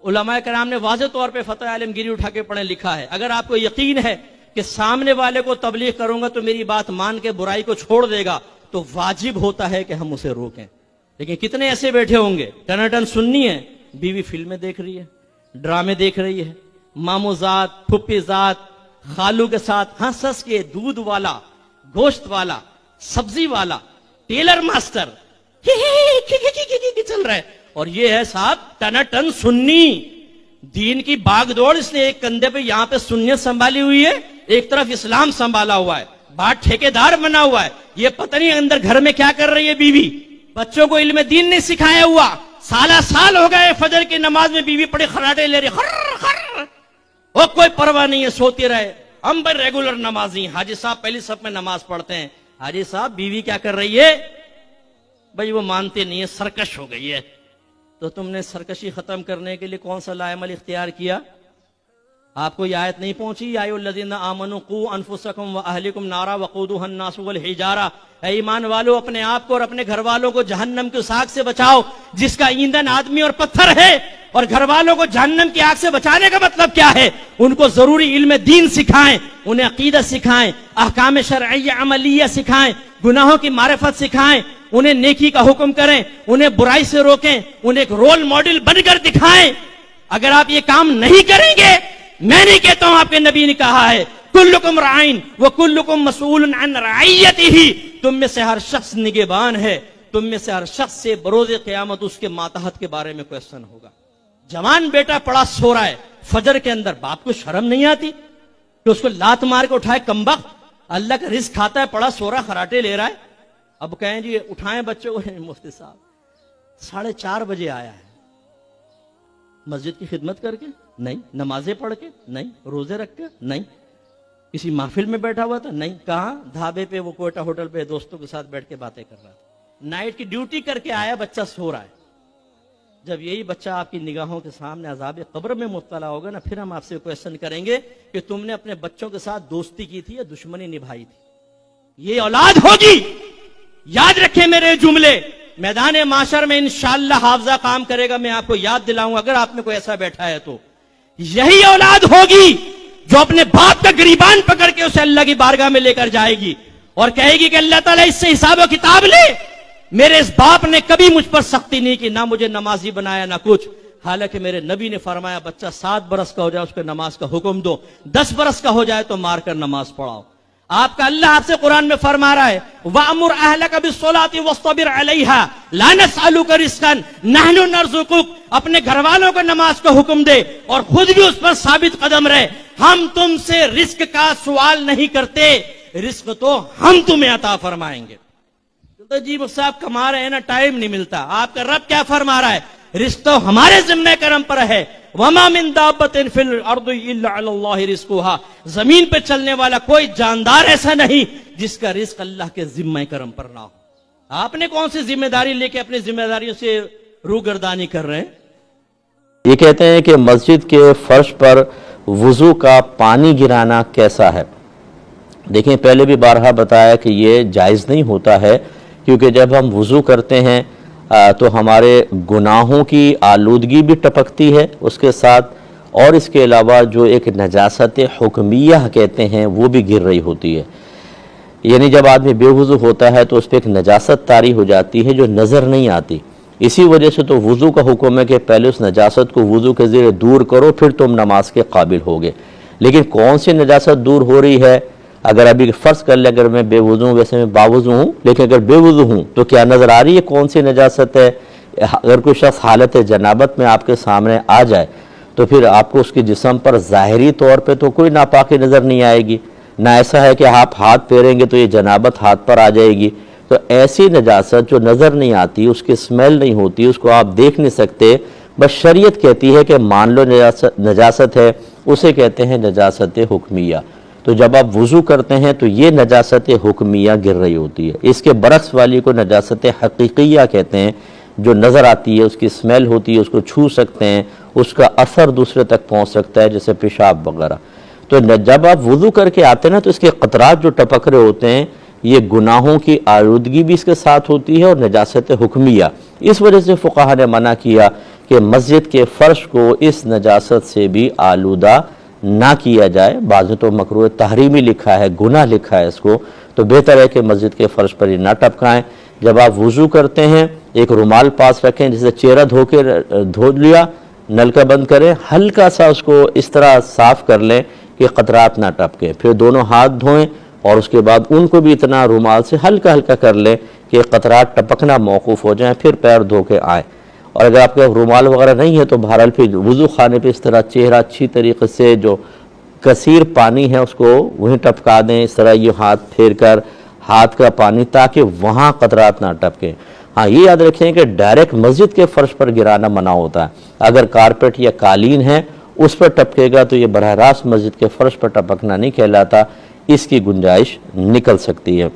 उलमाए कराम ने वाज़ेह तौर पे फतह आलमगीरी उठा के पढ़े लिखा है, अगर आपको यकीन है कि सामने वाले को तबलीग करूंगा तो मेरी बात मान के बुराई को छोड़ देगा, तो वाजिब होता है कि हम उसे रोकें। लेकिन कितने ऐसे बैठे होंगे, टनाटन सुन्नी है, बीवी फिल्में देख रही है, ड्रामे देख रही है, मामूजात फुप्पीजात खालू के साथ हंस हंस के दूध वाला, गोश्त वाला, सब्जी वाला, टेलर मास्टर चल रहा है, और ये है साहब टनाटन सुन्नी। दीन की बागदौड़, इसने एक कंधे पे यहां पे सुन्नियत संभाली हुई है, एक तरफ इस्लाम संभाला हुआ है, बाहर ठेकेदार बना हुआ है। ये पता नहीं अंदर घर में क्या कर रही है बीवी, बच्चों को इल्म दीन नहीं सिखाया हुआ, साल हो गए फजर की नमाज में बीवी पड़े खराटे ले रही, खर खर, वो कोई परवाह नहीं है, सोते रहे। हम भाई रेगुलर नमाजी, हाजी साहब पहली सब में नमाज पढ़ते हैं, हाजी साहब बीवी क्या कर रही है, भाई वो मानते नहीं है, सरकश हो गई है। तो तुमने सरकशी खत्म करने के लिए कौन सा लाएमल इख्तियार किया? आपको ये आयत नहीं पहुंची, या अय्युहल्लज़ीना आमनू कू अनफुसकुम व अहलिकुम नारा वक़ूदुहा अन्नास वल हिजारा, ऐ ईमान वालों अपने आप को और अपने घर वालों को जहन्नम की उस आग से बचाओ जिसका ईंधन आदमी और पत्थर है। और घर वालों को जहन्नम की आग से बचाने का मतलब क्या है? उनको जरूरी इल्म दीन सिखाएं, उन्हें अकीदत सिखाएं, अहकाम शरइय्या अमलिया सिखाएं, गुनाहों की मारिफत सिखाएं, उन्हें नेकी का हुक्म करें, उन्हें बुराई से रोकें, उन्हें एक रोल मॉडल बनकर दिखाएं। अगर आप ये काम नहीं करेंगे, मैं नहीं कहता हूं, आपके नबी ने कहा है कुल्लुकुम राइन व कुल्लुकुम मसऊलुन अन रइयतिही, तुम में से हर शख्स निगहबान है, तुम में से हर शख्स से बरोज़े क़यामत उसके मातहत के बारे में क्वेश्चन होगा। जवान बेटा पड़ा सो रहा है फजर के अंदर, बाप को शर्म नहीं आती कि उसको लात मार के उठाए? कमबख्त, अल्लाह का रिज़्क़ खाता है, पड़ा सो रहा, खराटे ले रहा है। अब कहें जी उठाएं बच्चों को, मुफ्ती साहब 4:30 बजे आया है, मस्जिद की खिदमत करके नहीं, नमाजें पढ़ के नहीं, रोजे रख के नहीं, किसी महफिल में बैठा हुआ था नहीं, कहां धाबे पे, वो कोयटा होटल पे दोस्तों के साथ बैठ के बातें कर रहा था, नाइट की ड्यूटी करके आया, बच्चा सो रहा है। जब यही बच्चा आपकी निगाहों के सामने अज़ाब कब्र में मुब्तला होगा ना, फिर हम आपसे क्वेश्चन करेंगे कि तुमने अपने बच्चों के साथ दोस्ती की थी या दुश्मनी निभाई थी? ये औलाद होगी, याद रखें मेरे जुमले। मैदान माशर में इंशाअल्लाह हाफजा काम करेगा, मैं आपको याद दिलाऊंगा, अगर आप में कोई ऐसा बैठा है तो यही औलाद होगी जो अपने बाप का गिरीबान पकड़ के उसे अल्लाह की बारगाह में लेकर जाएगी और कहेगी कि अल्लाह ताला इससे हिसाब व किताब ले, मेरे इस बाप ने कभी मुझ पर सख्ती नहीं की, ना मुझे नमाजी बनाया ना कुछ। हालांकि मेरे नबी ने फरमाया बच्चा 7 बरस का हो जाए उसको नमाज का हुक्म दो, 10 बरस का हो जाए तो मारकर नमाज पढ़ाओ। आपका अल्लाह आपसे कुरान में फरमा रहा है वअमुर अहलका बिस्सलाति वस्तबिर अलैहा ला नसअलुका रिज़्क़न नहनु नर्ज़ुकुक, अपने घर वालों को नमाज का हुक्म दे और खुद भी उस पर साबित कदम रहे। हम तुमसे रिस्क का सवाल नहीं करते, रिस्क तो हम तुम्हें अता फरमाएंगे। तो जी साहब कमा रहे हैं ना, टाइम नहीं मिलता। आपका रब क्या फरमा रहा है? रिस्क तो हमारे जिम्मे करम पर है। वमा मिन दाब्बतिन फिल अर्दि इल्ला अलल्लाहि रिज़्क़ुहा, जमीन पे चलने वाला कोई जानदार ऐसा नहीं जिसका रिस्क अल्लाह के जिम्मे करम पर ना हो। आपने कौन सी जिम्मेदारी लेके अपनी जिम्मेदारियों से रूगर्दानी कर रहे हैं? ये कहते हैं कि मस्जिद के फर्श पर वुजू का पानी गिराना कैसा है? देखें, पहले भी बारहा बताया कि ये जायज़ नहीं होता है, क्योंकि जब हम वुजू करते हैं तो हमारे गुनाहों की आलूदगी भी टपकती है उसके साथ, और इसके अलावा जो एक नजासत हुक्मिया कहते हैं वो भी गिर रही होती है। यानी जब आदमी बेवुज़ू होता है तो उस पर एक नजासत तारी हो जाती है जो नज़र नहीं आती। इसी वजह से तो वुज़ू का हुक्म है कि पहले उस नजासत को वुज़ू के ज़रिए दूर करो, फिर तुम नमाज के काबिल होगे। लेकिन कौन सी नजासत दूर हो रही है? अगर अभी फ़र्ज़ कर ले, अगर मैं बेवुज़ू हूँ, वैसे मैं बावुज़ू हूँ, लेकिन अगर बेवुज़ू हूँ तो क्या नज़र आ रही है कौन सी नजासत है? अगर कोई शख्स हालत जनाबत में आपके सामने आ जाए तो फिर आपको उसके जिस्म पर ज़ाहिरी तौर पे तो कोई नापाकी नज़र नहीं आएगी, ना ऐसा है कि आप हाथ फेरेंगे तो ये जनाबत हाथ पर आ जाएगी। तो ऐसी नजासत जो नज़र नहीं आती, उसकी स्मेल नहीं होती, उसको आप देख नहीं सकते, बस शरीयत कहती है कि मान लो नजासत है, उसे कहते हैं नजासत हुक्मिया। तो जब आप वुज़ू करते हैं तो ये नजासत हुक्मिया गिर रही होती है। इसके बरक्स वाली को नजासत हकीकिया कहते हैं, जो नज़र आती है, उसकी स्मेल होती है, उसको छू सकते हैं, उसका असर दूसरे तक पहुंच सकता है, जैसे पेशाब वगैरह। तो जब आप वुज़ू करके आते हैं ना तो इसके क़तरात जो टपक रहे होते हैं, ये गुनाहों की आलूदगी भी इसके साथ होती है और नजासत हुक्मिया। इस वजह से फुक़हा ने मना किया कि मस्जिद के फ़र्श को इस नजासत से भी आलूदा ना किया जाए। बाज़ तो मकरूह तहरीमी लिखा है, गुनाह लिखा है इसको, तो बेहतर है कि मस्जिद के फ़र्श पर ही ना टपकाएं। जब आप वुज़ू करते हैं एक रुमाल पास रखें, जिसे चेहरा धो लिया, नलका बंद करें, हल्का सा उसको इस तरह साफ़ कर लें कि क़तरात ना टपके। फिर दोनों हाथ धोएं और उसके बाद उनको भी इतना रुमाल से हल्का हल्का कर लें कि क़तरात टपकना मौकूफ़ हो जाएं, फिर पैर धो के आएँ। और अगर आपके रुमाल वगैरह नहीं है तो बहरहाल फिर वुज़ू खाने पे इस तरह चेहरा अच्छी तरीके से जो कसीर पानी है उसको वहीं टपका दें, इस तरह ये हाथ फेर कर हाथ का पानी, ताकि वहाँ क़तरात ना टपके। हाँ, ये याद रखें कि डायरेक्ट मस्जिद के फ़र्श पर गिराना मना होता है। अगर कारपेट या कालीन है उस पर टपकेगा तो ये बरह रास्त मस्जिद के फ़र्श पर टपकना नहीं कहलाता, इसकी गुंजाइश निकल सकती है।